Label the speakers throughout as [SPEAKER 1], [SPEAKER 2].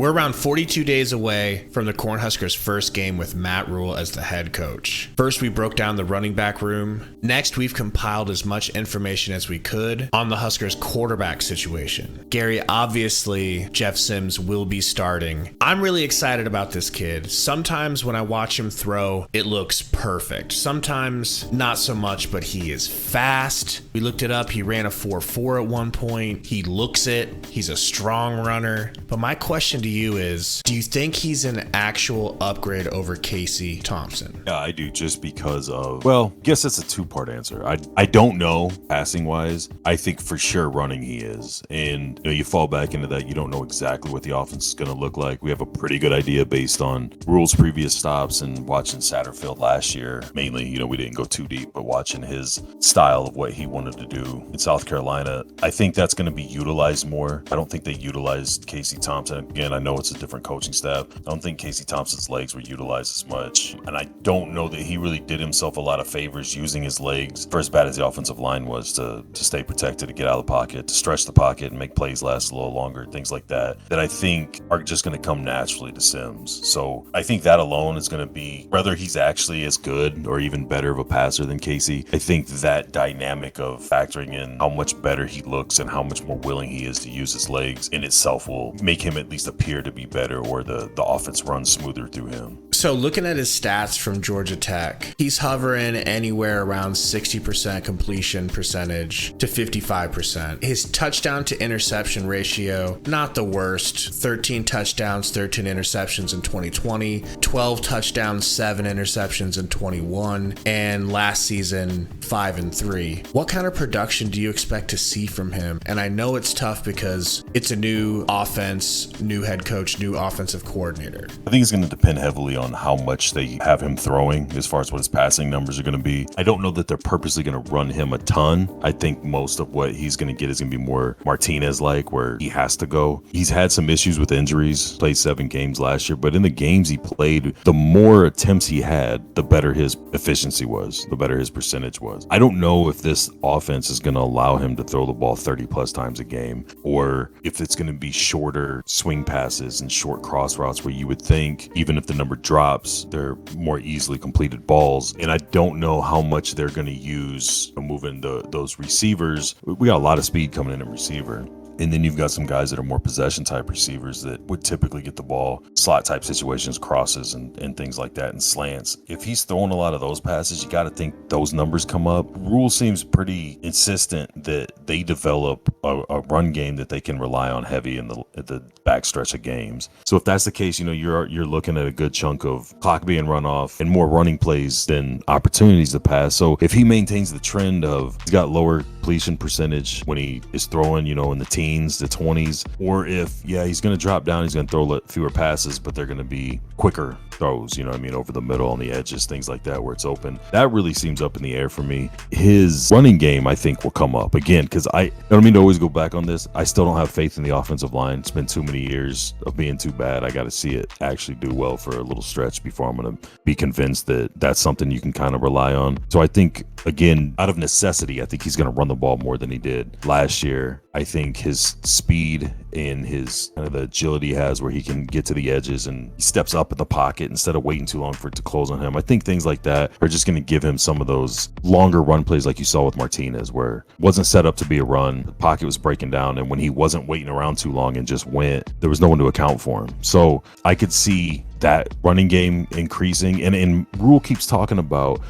[SPEAKER 1] We're around 42 days away from the Cornhuskers' first game with Matt Rule as the head coach. First, we broke down the running back room. Next, we've compiled as much information as we could on the Huskers' quarterback situation. Gary, obviously, Jeff Sims will be starting. I'm really excited about this kid. Sometimes when I watch him throw, it looks perfect. Sometimes not so much, but he is fast. We looked it up. He ran a 4.4 at one point. He looks it. He's a strong runner. But my question to you is, do you think he's an actual upgrade over Casey Thompson?
[SPEAKER 2] Yeah, I do, just because of, well, I guess that's a two-part answer. I don't know passing wise. I think for sure running he is. And you fall back into that. You don't know exactly what the offense is going to look like. We have a pretty good idea based on Rule's previous stops and watching Satterfield last year. Mainly, we didn't go too deep, but watching his style of what he wanted to do in South Carolina, I think that's going to be utilized more. I don't think they utilized Casey Thompson. Again, I know it's a different coaching staff. I don't think Casey Thompson's legs were utilized as much. And I don't know that he really did himself a lot of favors using his legs for as bad as the offensive line was to stay protected, to get out of the pocket, to stretch the pocket and make plays last a little longer, things like that I think are just going to come naturally to Sims. So I think that alone is going to be, whether he's actually as good or even better of a passer than Casey, I think that dynamic of factoring in how much better he looks and how much more willing he is to use his legs in itself will make him at least appear to be better, or the offense runs smoother through him.
[SPEAKER 1] So looking at his stats from Georgia Tech, he's hovering anywhere around 60% completion percentage to 55%. His touchdown to interception ratio, not the worst. 13 touchdowns, 13 interceptions in 2020, 12 touchdowns, 7 interceptions in 21, and last season 5-3. What kind of production do you expect to see from him? And I know it's tough because it's a new offense, new head coach, new offensive coordinator.
[SPEAKER 2] I think it's going to depend heavily on how much they have him throwing as far as what his passing numbers are going to be. I don't know that they're purposely going to run him a ton. I think most of what he's going to get is going to be more Martinez-like, where he has to go. He's had some issues with injuries, played 7 games last year, but in the games he played, the more attempts he had, the better his efficiency was, the better his percentage was. I don't know if this offense is going to allow him to throw the ball 30 plus times a game, or if it's going to be shorter swing passes and short cross routes where you would think, even if the number drops, they're more easily completed balls. And I don't know how much they're going to use moving those receivers. We got a lot of speed coming in at receiver. And then you've got some guys that are more possession type receivers that would typically get the ball, slot type situations, crosses and things like that, and slants. If he's throwing a lot of those passes, you got to think those numbers come up. Rule seems pretty insistent that they develop a run game that they can rely on heavy at the backstretch of games. So if that's the case, you're looking at a good chunk of clock being run off and more running plays than opportunities to pass. So if he maintains the trend of he's got lower completion percentage when he is throwing, in the teens, the 20s, or if, he's going to drop down, he's going to throw fewer passes, but they're going to be quicker throws, over the middle, on the edges, things like that, where it's open. That really seems up in the air for me. His running game, I think, will come up again, because I don't mean to always go back on this. I still don't have faith in the offensive line. It's been too many years of being too bad. I got to see it actually do well for a little stretch before I'm going to be convinced that that's something you can kind of rely on. So I think, again, out of necessity, I think he's going to run the ball more than he did last year. I think his speed and his kind of the agility he has, where he can get to the edges and he steps up in the pocket instead of waiting too long for it to close on him. I think things like that are just going to give him some of those longer run plays like you saw with Martinez, where it wasn't set up to be a run. The pocket was breaking down, and when he wasn't waiting around too long and just went, there was no one to account for him. So I could see that running game increasing. And Rule keeps talking about,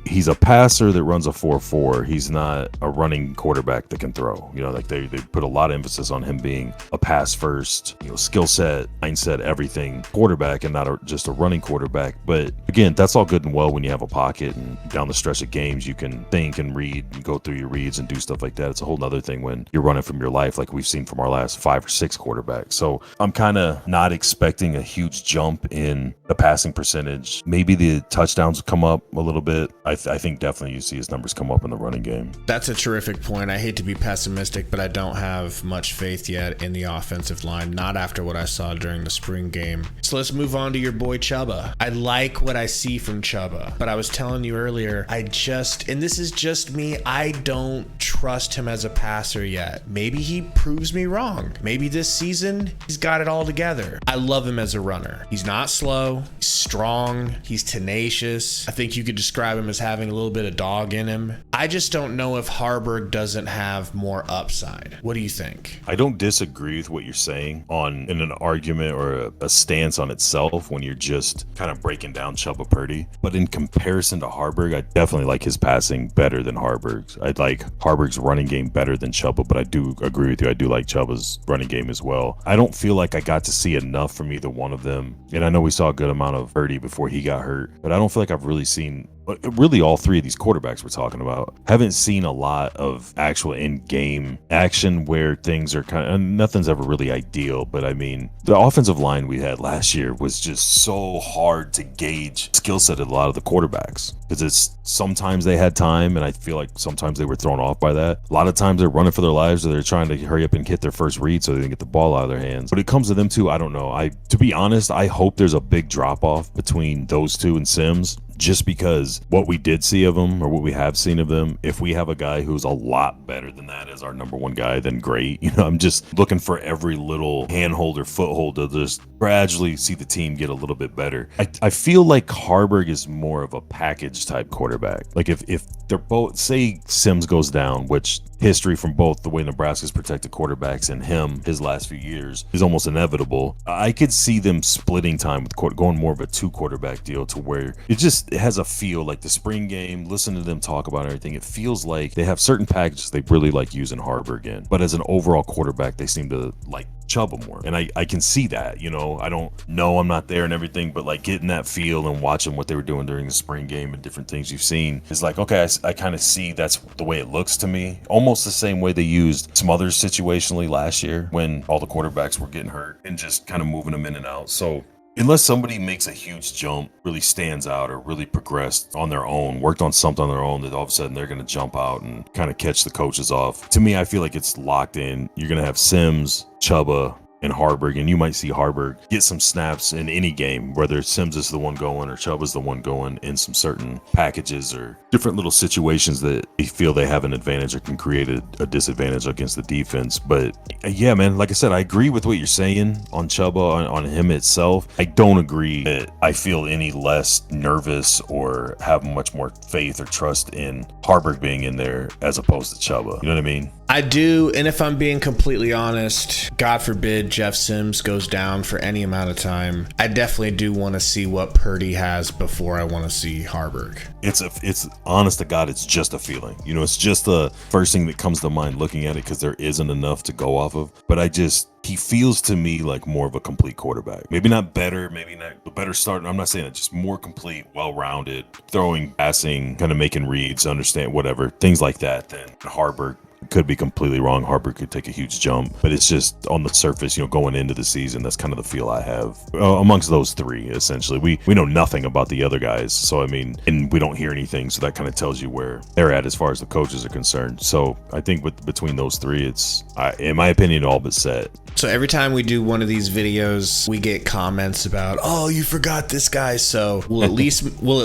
[SPEAKER 2] he's a passer that runs a 4.4. He's not a running quarterback that can throw. Like they put a lot of emphasis on him being a pass first, skill set, mindset, everything quarterback, and not just a running quarterback. But again, that's all good and well when you have a pocket, and down the stretch of games, you can think and read and go through your reads and do stuff like that. It's a whole nother thing when you're running from your life, like we've seen from our last 5 or 6 quarterbacks. So I'm kind of not expecting a huge jump in the passing percentage, maybe the touchdowns come up a little bit. I think definitely you see his numbers come up in the running game.
[SPEAKER 1] That's a terrific point. I hate to be pessimistic, but I don't have much faith yet in the offensive line, not after what I saw during the spring game. So let's move on to your boy Chubba. I like what I see from Chubba, but I was telling you earlier, and this is just me, I don't trust him as a passer yet. Maybe he proves me wrong. Maybe this season he's got it all together. I love him as a runner. He's not slow, he's strong, he's tenacious. I think you could describe him as having a little bit of dog in him. I just don't know if Haarberg doesn't have more upside. What do you think?
[SPEAKER 2] I don't disagree with what you're saying in an argument or a stance on itself when you're just kind of breaking down Chubba Purdy. But in comparison to Haarberg, I definitely like his passing better than Haarberg's. I'd like Haarberg's running game better than Chubba, but I do agree with you. I do like Chubba's running game as well. I don't feel like I got to see enough from either one of them. And I know we saw a good amount of Purdy before he got hurt, but I don't feel like I've really seen all three of these quarterbacks we're talking about. Haven't seen a lot of actual in-game action where things are nothing's ever really ideal. But I mean, the offensive line we had last year was just so hard to gauge skill set of a lot of the quarterbacks, because it's sometimes they had time, and I feel like sometimes they were thrown off by that. A lot of times they're running for their lives, or they're trying to hurry up and get their first read so they can get the ball out of their hands. But it comes to them too, I don't know. To be honest, I hope there's a big drop off between those two and Sims, just because what we did see of them, or what we have seen of them, if we have a guy who's a lot better than that as our number one guy, then great. I'm just looking for every little handhold or foothold to just gradually see the team get a little bit better. I feel like Haarberg is more of a package type quarterback. Like if they're both, say Sims goes down, which history from both the way Nebraska's protected quarterbacks and him his last few years is almost inevitable. I could see them splitting time with going more of a 2 quarterback deal, to where it has a feel like the spring game. Listen to them talk about everything. It feels like they have certain packages they really like using Haarberg in, but as an overall quarterback, they seem to like Chubba more. And I can see that, I don't know, I'm not there and everything, but like getting that feel and watching what they were doing during the spring game and different things you've seen is like, okay, I kind of see that's the way it looks to me. Almost the same way they used Smothers situationally last year when all the quarterbacks were getting hurt and just kind of moving them in and out. So unless somebody makes a huge jump, really stands out, or really progressed on their own, worked on something on their own, that all of a sudden they're going to jump out and kind of catch the coaches off. To me, I feel like it's locked in. You're going to have Sims, Chubba, and Haarberg, and you might see Haarberg get some snaps in any game, whether Sims is the one going or Chubba's the one going, in some certain packages or different little situations that they feel they have an advantage or can create a disadvantage against the defense. But yeah, man, like I said, I agree with what you're saying on Chubba, on him itself. I don't agree that I feel any less nervous or have much more faith or trust in Haarberg being in there as opposed to Chubba. You know what I mean?
[SPEAKER 1] I do, and if I'm being completely honest, God forbid Jeff Sims goes down for any amount of time, I definitely do want to see what Purdy has before I want to see Haarberg.
[SPEAKER 2] It's honest to God, it's just a feeling. It's just the first thing that comes to mind looking at it, because there isn't enough to go off of. But he feels to me like more of a complete quarterback. Maybe not better, maybe not a better starter. I'm not saying that, just more complete, well-rounded, throwing, passing, kind of making reads, understand whatever, things like that than Haarberg. Could be completely wrong. Haarberg could take a huge jump, but it's just on the surface, going into the season, that's kind of the feel I have amongst those three. Essentially, we know nothing about the other guys, so I mean, and we don't hear anything, so that kind of tells you where they're at as far as the coaches are concerned. So I think between those three, it's in my opinion all but set.
[SPEAKER 1] So every time we do one of these videos, we get comments about, oh, you forgot this guy. So we'll at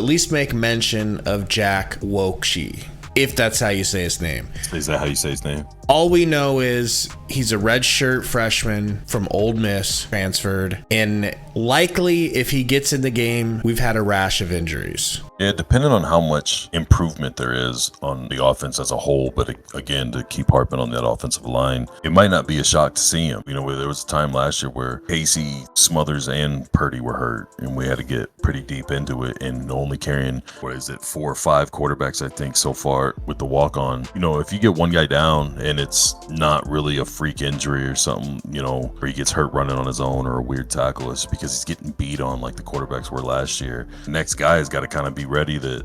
[SPEAKER 1] least make mention of Jack Wokshi, if that's how you say his name.
[SPEAKER 2] Is that how you say his name?
[SPEAKER 1] All we know is he's a redshirt freshman from Ole Miss, transferred, and likely if he gets in the game, we've had a rash of injuries.
[SPEAKER 2] Yeah, depending on how much improvement there is on the offense as a whole, but again, to keep harping on that offensive line, it might not be a shock to see him. There was a time last year where Casey, Smothers, and Purdy were hurt, and we had to get pretty deep into it, and only carrying, 4 or 5 quarterbacks, I think, so far with the walk-on. If you get one guy down and it's not really a freak injury or something, where he gets hurt running on his own or a weird tackle, it's because he's getting beat on like the quarterbacks were last year. The next guy has got to kind of be ready that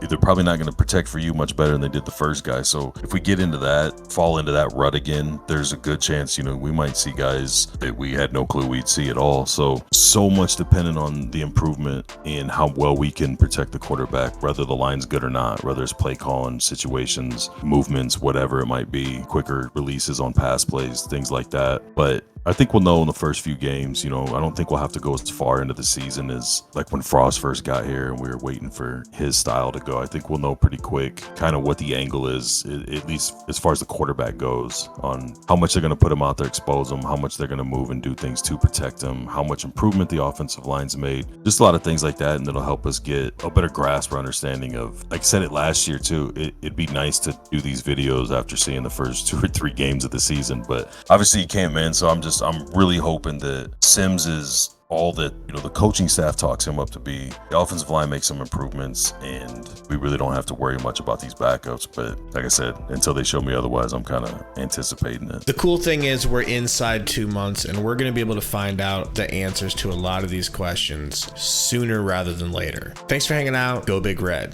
[SPEAKER 2] they're probably not going to protect for you much better than they did the first guy. So if we get into that, fall into that rut again, there's a good chance, we might see guys that we had no clue we'd see at all. So much dependent on the improvement in how well we can protect the quarterback, whether the line's good or not, whether it's play calling, situations, movements, whatever it might be, quicker releases on pass plays, things like that. But I think we'll know in the first few games. I don't think we'll have to go as far into the season as like when Frost first got here and we were waiting for his style to go. I think we'll know pretty quick kind of what the angle is, at least as far as the quarterback goes, on how much they're going to put him out there, expose him, how much they're going to move and do things to protect him, how much improvement the offensive line's made, just a lot of things like that. And that'll help us get a better grasp or understanding of, like I said it last year too, it'd be nice to do these videos after seeing the first 2 or 3 games of the season, but obviously you can't win. So I'm really hoping that Sims is all that the coaching staff talks him up to be. The offensive line makes some improvements, and we really don't have to worry much about these backups. But like I said, until they show me otherwise, I'm kind of anticipating it.
[SPEAKER 1] The cool thing is we're inside 2 months, and we're going to be able to find out the answers to a lot of these questions sooner rather than later. Thanks for hanging out. Go Big Red.